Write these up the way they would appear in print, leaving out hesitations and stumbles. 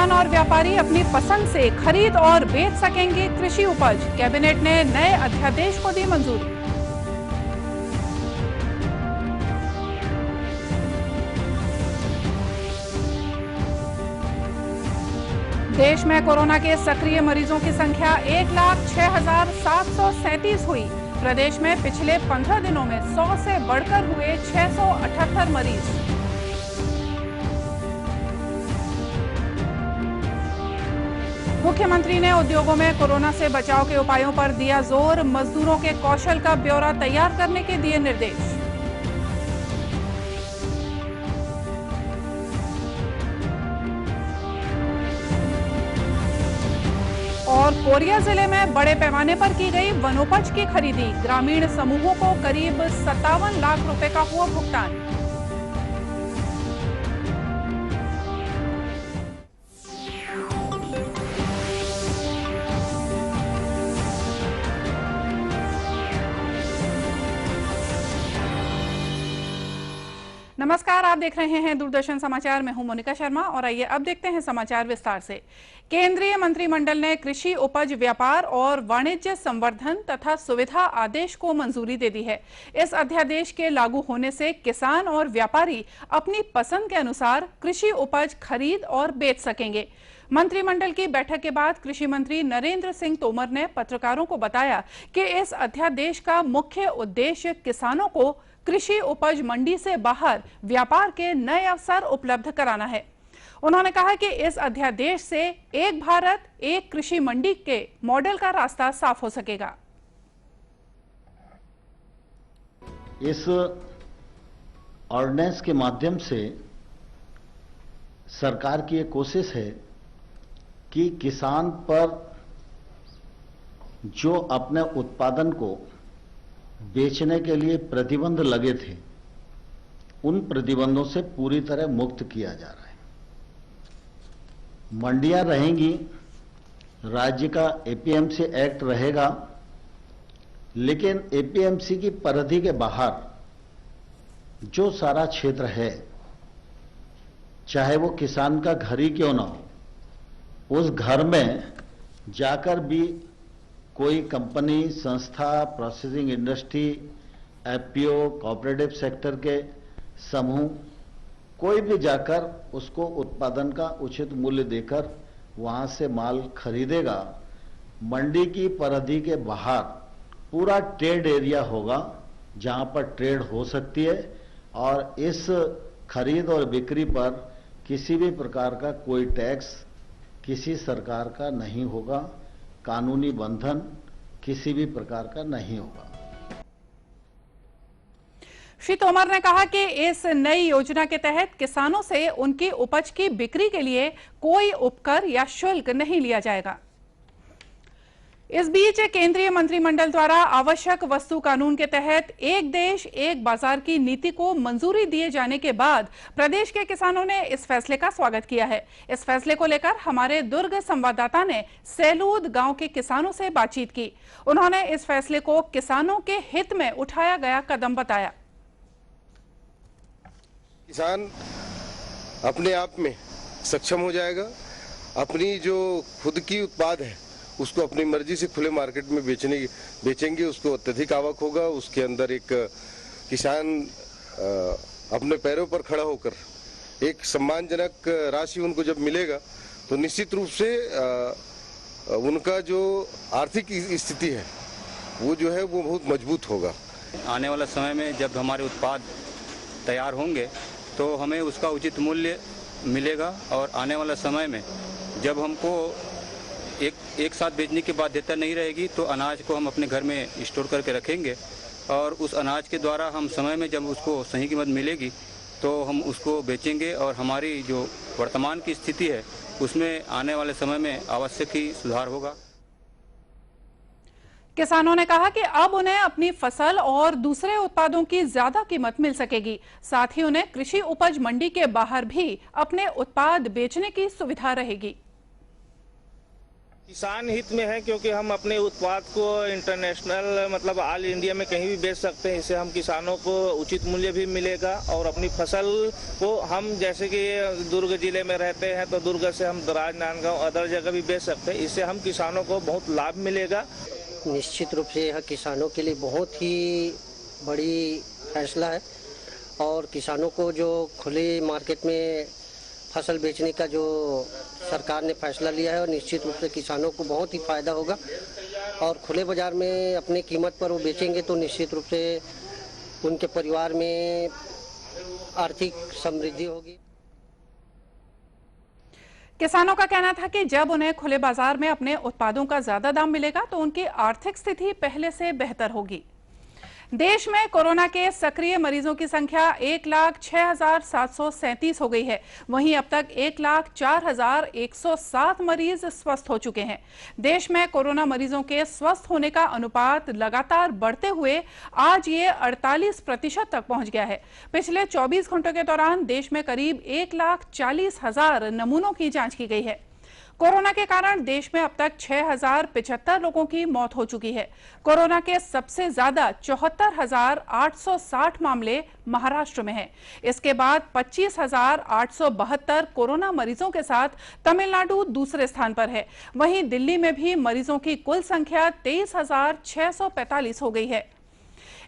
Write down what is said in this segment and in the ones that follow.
किसान और व्यापारी अपनी पसंद से खरीद और बेच सकेंगे कृषि उपज। कैबिनेट ने नए अध्यादेश को दी मंजूरी। देश में कोरोना के सक्रिय मरीजों की संख्या 1,06,737 हुई। प्रदेश में पिछले 15 दिनों में 100 से बढ़कर हुए 678 मरीज। मुख्यमंत्री ने उद्योगों में कोरोना से बचाव के उपायों पर दिया जोर। मजदूरों के कौशल का ब्यौरा तैयार करने के दिए निर्देश। और कोरिया जिले में बड़े पैमाने पर की गई वनोपज की खरीदी। ग्रामीण समूहों को करीब 57 लाख रुपए का हुआ भुगतान। नमस्कार, आप देख रहे हैं दूरदर्शन समाचार। मैं हूं मोनिका शर्मा और आइए अब देखते हैं समाचार विस्तार से। केंद्रीय मंत्रिमंडल ने कृषि उपज व्यापार और वाणिज्य संवर्धन तथा सुविधा आदेश को मंजूरी दे दी है। इस अध्यादेश के लागू होने से किसान और व्यापारी अपनी पसंद के अनुसार कृषि उपज खरीद और बेच सकेंगे। मंत्रिमंडल की बैठक के बाद कृषि मंत्री नरेंद्र सिंह तोमर ने पत्रकारों को बताया कि इस अध्यादेश का मुख्य उद्देश्य किसानों को कृषि उपज मंडी से बाहर व्यापार के नए अवसर उपलब्ध कराना है। उन्होंने कहा कि इस अध्यादेश से एक भारत एक कृषि मंडी के मॉडल का रास्ता साफ हो सकेगा। इस ऑर्डिनेंस के माध्यम से सरकार की एक कोशिश है कि किसान पर जो अपने उत्पादन को बेचने के लिए प्रतिबंध लगे थे, उन प्रतिबंधों से पूरी तरह मुक्त किया जा रहा है। मंडियां रहेंगी, राज्य का एपीएमसी एक्ट रहेगा, लेकिन एपीएमसी की परिधि के बाहर जो सारा क्षेत्र है, चाहे वो किसान का घर ही क्यों ना हो, उस घर में जाकर भी कोई कंपनी, संस्था, processing industry, FPO, cooperative sector के समूह, कोई भी जाकर उसको उत्पादन का उचित मूल्य देकर वहां से माल खरीदेगा। मंडी की परिधि के बाहर पूरा ट्रेड एरिया होगा जहां पर ट्रेड हो सकती है और इस खरीद और बिक्री पर किसी भी प्रकार का कोई टैक्स किसी सरकार का नहीं होगा, कानूनी बंधन किसी भी प्रकार का नहीं होगा। श्री तोमर ने कहा कि इस नई योजना के तहत किसानों से उनकी उपज की बिक्री के लिए कोई उपकर या शुल्क नहीं लिया जाएगा। इस बीच केंद्रीय मंत्रिमंडल द्वारा आवश्यक वस्तु कानून के तहत एक देश एक बाजार की नीति को मंजूरी दिए जाने के बाद प्रदेश के किसानों ने इस फैसले का स्वागत किया है। इस फैसले को लेकर हमारे दुर्ग संवाददाता ने सेलूद गांव के किसानों से बातचीत की। उन्होंने इस फैसले को किसानों के हित में उठाया गया कदम बताया। किसान अपने आप में सक्षम हो जाएगा, अपनी जो खुद की उत्पाद है उसको अपनी मर्जी से खुले मार्केट में बेचेंगे, उसको अत्यधिक आवक होगा। उसके अंदर एक किसान अपने पैरों पर खड़ा होकर एक सम्मानजनक राशि उनको जब मिलेगा तो निश्चित रूप से उनका जो आर्थिक स्थिति है वो जो है वो बहुत मजबूत होगा। आने वाला समय में जब हमारे उत्पाद तैयार होंगे तो हमें उसका उचित मूल्य मिलेगा और आने वाला समय में जब हमको एक साथ बेचने की बाध्यता नहीं रहेगी तो अनाज को हम अपने घर में स्टोर करके रखेंगे और उस अनाज के द्वारा हम समय में जब उसको सही कीमत मिलेगी तो हम उसको बेचेंगे और हमारी जो वर्तमान की स्थिति है उसमें आने वाले समय में आवश्यक ही सुधार होगा। किसानों ने कहा कि अब उन्हें अपनी फसल और दूसरे उत्पादों की ज्यादा कीमत मिल सकेगी। साथ ही उन्हें कृषि उपज मंडी के बाहर भी अपने उत्पाद बेचने की सुविधा रहेगी। किसान हित में है, क्योंकि हम अपने उत्पाद को इंटरनेशनल मतलब ऑल इंडिया में कहीं भी बेच सकते हैं। इससे हम किसानों को उचित मूल्य भी मिलेगा और अपनी फसल को हम जैसे कि दुर्ग जिले में रहते हैं तो दुर्ग से हम दराज नांदगांव अदर जगह भी बेच सकते हैं। इससे हम किसानों को बहुत लाभ मिलेगा। निश्चित रूप से यह किसानों के लिए बहुत ही बड़ी फैसला है और किसानों को जो खुले मार्केट में फसल बेचने का जो सरकार ने फैसला लिया है और निश्चित रूप से किसानों को बहुत ही फायदा होगा और खुले बाजार में अपने कीमत पर वो बेचेंगे तो निश्चित रूप से उनके परिवार में आर्थिक समृद्धि होगी। किसानों का कहना था कि जब उन्हें खुले बाजार में अपने उत्पादों का ज्यादा दाम मिलेगा तो उनकी आर्थिक स्थिति पहले से बेहतर होगी। देश में कोरोना के सक्रिय मरीजों की संख्या 1,06,737 हो गई है। वहीं अब तक 1,04,107 मरीज स्वस्थ हो चुके हैं। देश में कोरोना मरीजों के स्वस्थ होने का अनुपात लगातार बढ़ते हुए आज ये 48% तक पहुंच गया है। पिछले 24 घंटों के दौरान देश में करीब 1,40,000 नमूनों की जांच की गई है। कोरोना के कारण देश में अब तक 6,075 लोगों की मौत हो चुकी है। कोरोना के सबसे ज्यादा 74,860 मामले महाराष्ट्र में हैं। इसके बाद 25,872 कोरोना मरीजों के साथ तमिलनाडु दूसरे स्थान पर है। वहीं दिल्ली में भी मरीजों की कुल संख्या 23,645 हो गई है।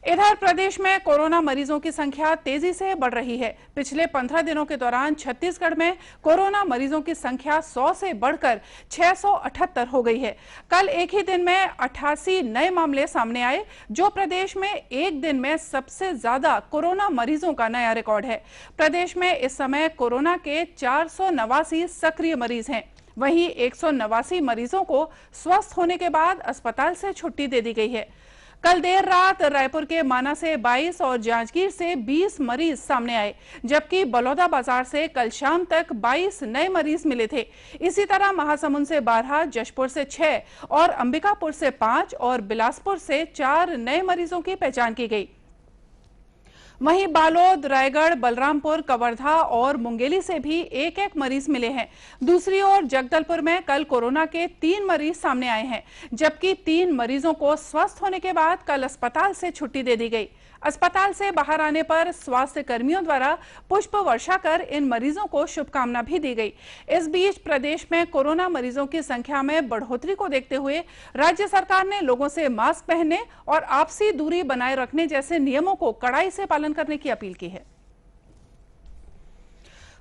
इधर प्रदेश में कोरोना मरीजों की संख्या तेजी से बढ़ रही है। पिछले 15 दिनों के दौरान छत्तीसगढ़ में कोरोना मरीजों की संख्या 100 से बढ़कर 678 हो गई है। कल एक ही दिन में 88 नए मामले सामने आए, जो प्रदेश में एक दिन में सबसे ज्यादा कोरोना मरीजों का नया रिकॉर्ड है। प्रदेश में इस समय कोरोना के 489 सक्रिय मरीज हैं। वहीं 189 मरीजों को स्वस्थ होने के बाद अस्पताल से छुट्टी दे दी गई है। कल देर रात रायपुर के माना से 22 और जांजगीर से 20 मरीज सामने आए, जबकि बलौदा बाजार से कल शाम तक 22 नए मरीज मिले थे। इसी तरह महासमुंद से 12, जशपुर से 6 और अंबिकापुर से 5 और बिलासपुर से 4 नए मरीजों की पहचान की गई। वहीं बालोद, रायगढ़, बलरामपुर, कवर्धा और मुंगेली से भी एक एक मरीज मिले हैं। दूसरी ओर जगदलपुर में कल कोरोना के 3 मरीज सामने आए हैं, जबकि 3 मरीजों को स्वस्थ होने के बाद कल अस्पताल से छुट्टी दे दी गई। अस्पताल से बाहर आने पर स्वास्थ्य कर्मियों द्वारा पुष्प वर्षा कर इन मरीजों को शुभकामना भी दी गई। इस बीच प्रदेश में कोरोना मरीजों की संख्या में बढ़ोतरी को देखते हुए राज्य सरकार ने लोगों से मास्क पहनने और आपसी दूरी बनाए रखने जैसे नियमों को कड़ाई से पालन करने की अपील की है।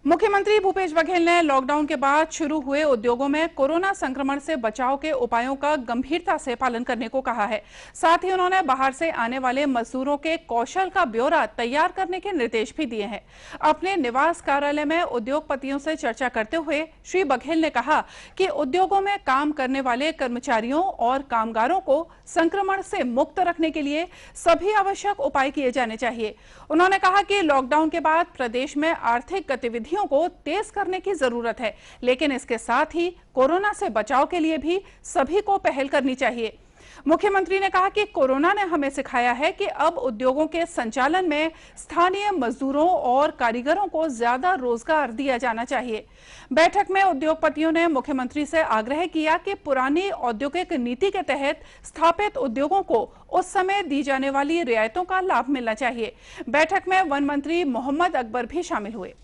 मुख्यमंत्री भूपेश बघेल ने लॉकडाउन के बाद शुरू हुए उद्योगों में कोरोना संक्रमण से बचाव के उपायों का गंभीरता से पालन करने को कहा है। साथ ही उन्होंने बाहर से आने वाले मजदूरों के कौशल का ब्यौरा तैयार करने के निर्देश भी दिए हैं। अपने निवास कार्यालय में उद्योगपतियों से चर्चा करते हुए श्री बघेल ने कहा कि उद्योगों में काम करने वाले कर्मचारियों और कामगारों को संक्रमण से मुक्त रखने के लिए सभी आवश्यक उपाय किए जाने चाहिए। उन्होंने कहा कि लॉकडाउन के बाद प्रदेश में आर्थिक गतिविधियों को तेज करने की जरूरत है, लेकिन इसके साथ ही कोरोना से बचाव के लिए भी सभी को पहल करनी चाहिए। मुख्यमंत्री ने कहा कि कोरोना ने हमें सिखाया है कि अब उद्योगों के संचालन में स्थानीय मजदूरों और कारीगरों को ज्यादा रोजगार दिया जाना चाहिए। बैठक में उद्योगपतियों ने मुख्यमंत्री से आग्रह किया कि पुरानी औद्योगिक नीति के तहत स्थापित उद्योगों को उस समय दी जाने वाली रियायतों का लाभ मिलना चाहिए। बैठक में वन मंत्री मोहम्मद अकबर भी शामिल हुए।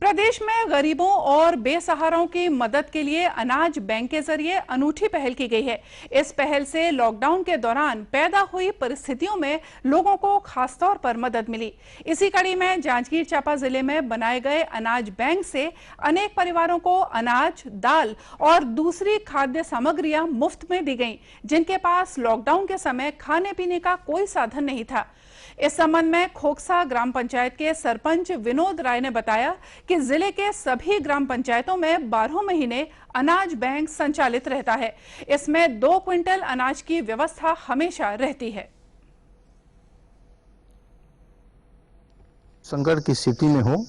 प्रदेश में गरीबों और बेसहाराओं की मदद के लिए अनाज बैंक के जरिए अनूठी पहल की गई है। इस पहल से लॉकडाउन के दौरान पैदा हुई परिस्थितियों में लोगों को खासतौर पर मदद मिली। इसी कड़ी में जांजगीर चांपा जिले में बनाए गए अनाज बैंक से अनेक परिवारों को अनाज, दाल और दूसरी खाद्य सामग्रियां मुफ्त में दी गईं, जिनके पास लॉकडाउन के समय खाने पीने का कोई साधन नहीं था। इस संबंध में खोखसा ग्राम पंचायत के सरपंच विनोद राय ने बताया कि जिले के सभी ग्राम पंचायतों में 12 महीने अनाज बैंक संचालित रहता है। इसमें 2 क्विंटल अनाज की व्यवस्था हमेशा रहती है। संकट की स्थिति में हो,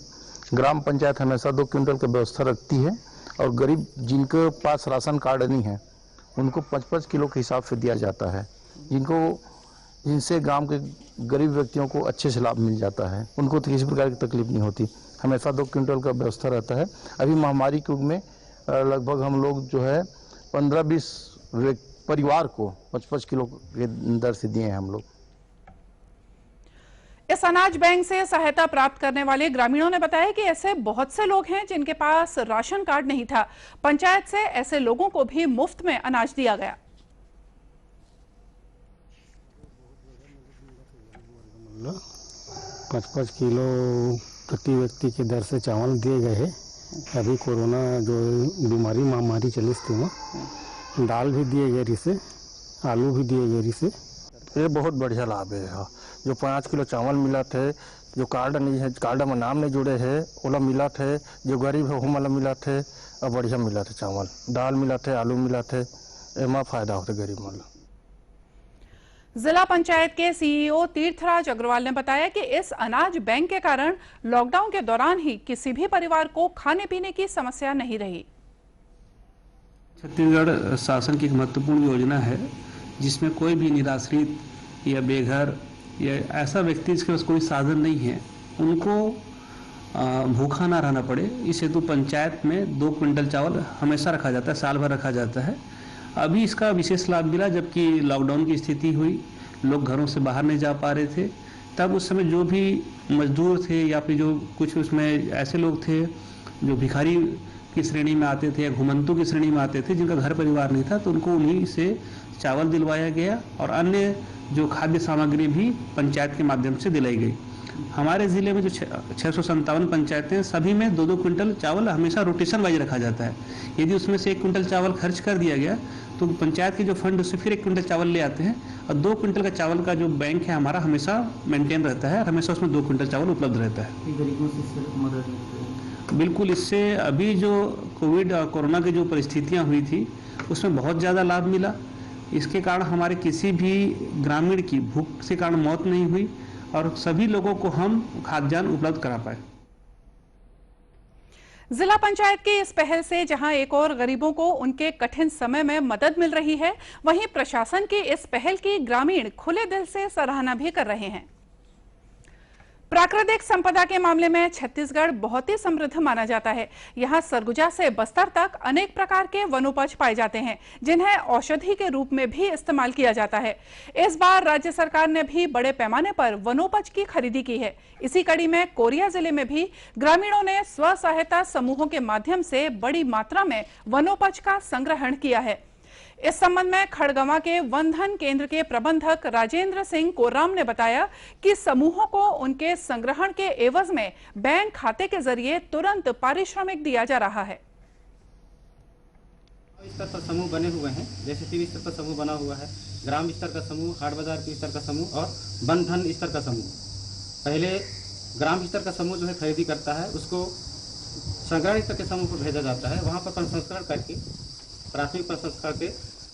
ग्राम पंचायत हमेशा 2 क्विंटल की व्यवस्था रखती है और गरीब जिनके पास राशन कार्ड नहीं है उनको 5-5 किलो के हिसाब से दिया जाता है। जिनसे गांव के गरीब व्यक्तियों को अच्छे से लाभ मिल जाता है, उनको तो किसी प्रकार की तकलीफ नहीं होती। हमेशा 2 क्विंटल का व्यवस्था रहता है। अभी महामारी के युग में लगभग हम लोग जो है 15-20 परिवार को 55 किलो के दर से दिए हैं हम लोग। इस अनाज बैंक से सहायता प्राप्त करने वाले ग्रामीणों ने बताया कि ऐसे बहुत से लोग हैं जिनके पास राशन कार्ड नहीं था। पंचायत से ऐसे लोगों को भी मुफ्त में अनाज दिया गया। पाँच 5 किलो प्रति व्यक्ति की दर से चावल दिए गए हैं। अभी कोरोना जो बीमारी महामारी चली थी वहाँ दाल भी दिए गए रिसे, आलू भी दिए गए रिसे। ये बहुत बढ़िया लाभ है। हाँ, जो 5 किलो चावल मिला थे, जो कार्ड नहीं है, कार्ड में नाम नहीं जुड़े है, ओला मिला थे, जो गरीब है वाला मिला थे, और बढ़िया मिला थे चावल, दाल मिला थे, आलू मिला थे, एमा फायदा होता गरीब वाला। जिला पंचायत के सीईओ तीर्थराज अग्रवाल ने बताया कि इस अनाज बैंक के कारण लॉकडाउन के दौरान ही किसी भी परिवार को खाने पीने की समस्या नहीं रही। छत्तीसगढ़ शासन की एक महत्वपूर्ण योजना है जिसमें कोई भी निराश्रित या बेघर या ऐसा व्यक्ति जिसके पास कोई साधन नहीं है उनको भूखा ना रहना पड़े, इस हेतु पंचायत में 2 क्विंटल चावल हमेशा रखा जाता है, साल भर रखा जाता है। अभी इसका विशेष लाभ मिला जबकि लॉकडाउन की स्थिति हुई, लोग घरों से बाहर नहीं जा पा रहे थे, तब उस समय जो भी मजदूर थे या फिर जो कुछ उसमें ऐसे लोग थे जो भिखारी की श्रेणी में आते थे या घुमंतु की श्रेणी में आते थे जिनका घर परिवार नहीं था, तो उनको उन्हीं से चावल दिलवाया गया और अन्य जो खाद्य सामग्री भी पंचायत के माध्यम से दिलाई गई। हमारे ज़िले में जो 657 पंचायतें हैं सभी में 2-2 क्विंटल चावल हमेशा रोटेशन वाइज रखा जाता है। यदि उसमें से 1 क्विंटल चावल खर्च कर दिया गया तो पंचायत के जो फंड उससे फिर 1 क्विंटल चावल ले आते हैं और 2 क्विंटल का चावल का जो बैंक है हमारा हमेशा मेंटेन रहता है, हमेशा उसमें 2 क्विंटल चावल उपलब्ध रहता है। बिल्कुल, इससे अभी जो कोविड और कोरोना की जो परिस्थितियाँ हुई थी उसमें बहुत ज़्यादा लाभ मिला। इसके कारण हमारे किसी भी ग्रामीण की भूख के कारण मौत नहीं हुई और सभी लोगों को हम खाद्यान्न उपलब्ध करा पाए। जिला पंचायत की इस पहल से जहां एक और गरीबों को उनके कठिन समय में मदद मिल रही है, वहीं प्रशासन की इस पहल की ग्रामीण खुले दिल से सराहना भी कर रहे हैं। प्राकृतिक संपदा के मामले में छत्तीसगढ़ बहुत ही समृद्ध माना जाता है। यहाँ सरगुजा से बस्तर तक अनेक प्रकार के वनोपज पाए जाते हैं जिन्हें औषधि के रूप में भी इस्तेमाल किया जाता है। इस बार राज्य सरकार ने भी बड़े पैमाने पर वनोपज की खरीदी की है। इसी कड़ी में कोरिया जिले में भी ग्रामीणों ने स्व सहायता समूहों के माध्यम से बड़ी मात्रा में वनोपज का संग्रहण किया है। इस संबंध में खड़गवां के वन धन केंद्र के प्रबंधक राजेंद्र सिंह कोराम ने बताया कि समूहों को उनके संग्रहण के एवज में बैंक खाते के जरिए तुरंत पारिश्रमिक दिया जा रहा है। स्तर पर समूह बने हुए हैं, जैसे टीवी स्तर पर समूह बना हुआ है, ग्राम स्तर का समूह, हाट बाजार के स्तर का समूह और वन धन स्तर का समूह। पहले ग्राम स्तर का समूह जो है खरीदी करता है, उसको संग्रहण स्तर के समूह को भेजा जाता है, वहाँ पर प्रसंस्करण करके प्राथमिक प्रसंस्करण के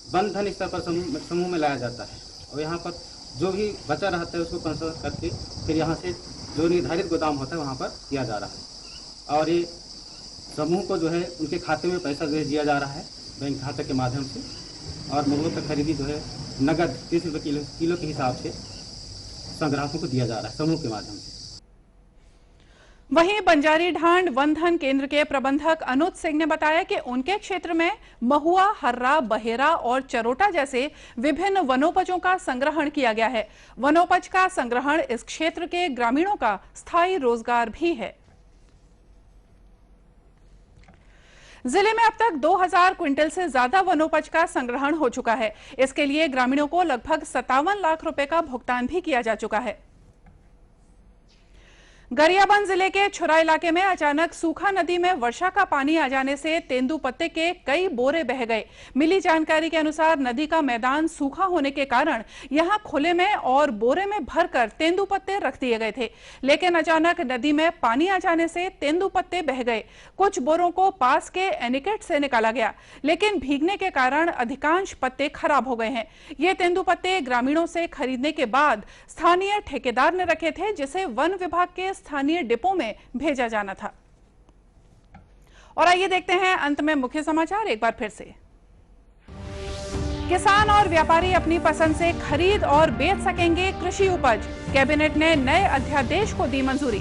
वन धन स्तर पर समूह में लाया जाता है और यहाँ पर जो भी बचा रहता है उसको प्रसंस्करण करके फिर यहाँ से जो निर्धारित गोदाम होता है वहाँ पर किया जा रहा है और ये समूह को जो है उनके खाते में पैसा भेज दिया जा रहा है बैंक खाते के माध्यम से और मुर्गों की खरीदी जो है नगद 30 रुपये किलो के हिसाब से संग्राहकों को दिया जा रहा है समूह के माध्यम से। वहीं बंजारी ढांड वन धन केंद्र के प्रबंधक अनुज सिंह ने बताया कि उनके क्षेत्र में महुआ, हर्रा, बहेरा और चरोटा जैसे विभिन्न वनोपजों का संग्रहण किया गया है। वनोपज का संग्रहण इस क्षेत्र के ग्रामीणों का स्थायी रोजगार भी है। जिले में अब तक 2000 क्विंटल से ज्यादा वनोपज का संग्रहण हो चुका है। इसके लिए ग्रामीणों को लगभग 57 लाख रुपए का भुगतान भी किया जा चुका है। गरियाबंद जिले के छुरा इलाके में अचानक सूखा नदी में वर्षा का पानी आ जाने से तेंदूपत्ते के कई बोरे बह गए। मिली जानकारी के अनुसार नदी का मैदान सूखा होने के कारण यहां खुले में और बोरे में भरकर तेंदूपत्ते रख दिए गए थे, लेकिन अचानक नदी में पानी आ जाने से तेंदूपत्ते बह गए। कुछ बोरों को पास के एनीकट से निकाला गया, लेकिन भीगने के कारण अधिकांश पत्ते खराब हो गए हैं। ये तेंदूपत्ते ग्रामीणों से खरीदने के बाद स्थानीय ठेकेदार ने रखे थे, जिसे वन विभाग के स्थानीय डिपो में भेजा जाना था। और आइए देखते हैं अंत में मुख्य समाचार एक बार फिर से। किसान और व्यापारी अपनी पसंद से खरीद और बेच सकेंगे कृषि उपज। कैबिनेट ने नए अध्यादेश को दी मंजूरी।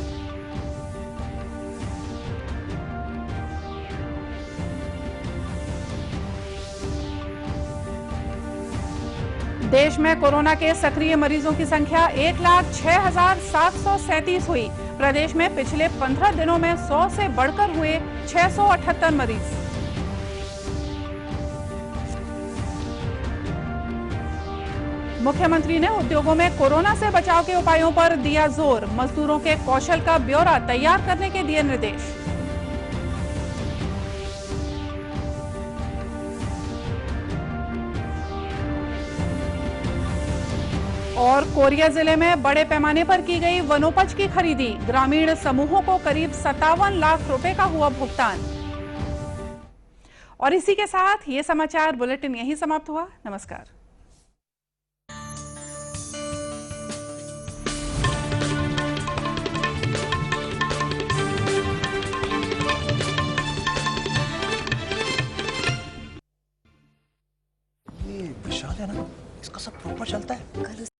देश में कोरोना के सक्रिय मरीजों की संख्या 1,06,737 हुई। प्रदेश में पिछले 15 दिनों में 100 से बढ़कर हुए 678 मरीज। मुख्यमंत्री ने उद्योगों में कोरोना से बचाव के उपायों पर दिया जोर। मजदूरों के कौशल का ब्यौरा तैयार करने के दिए निर्देश। और कोरिया जिले में बड़े पैमाने पर की गई वनोपज की खरीदी। ग्रामीण समूहों को करीब 57 लाख रुपए का हुआ भुगतान। और इसी के साथ ये समाचार बुलेटिन यहीं समाप्त हुआ। नमस्कार। विशाल है ना, इसका सब प्रॉपर चलता है।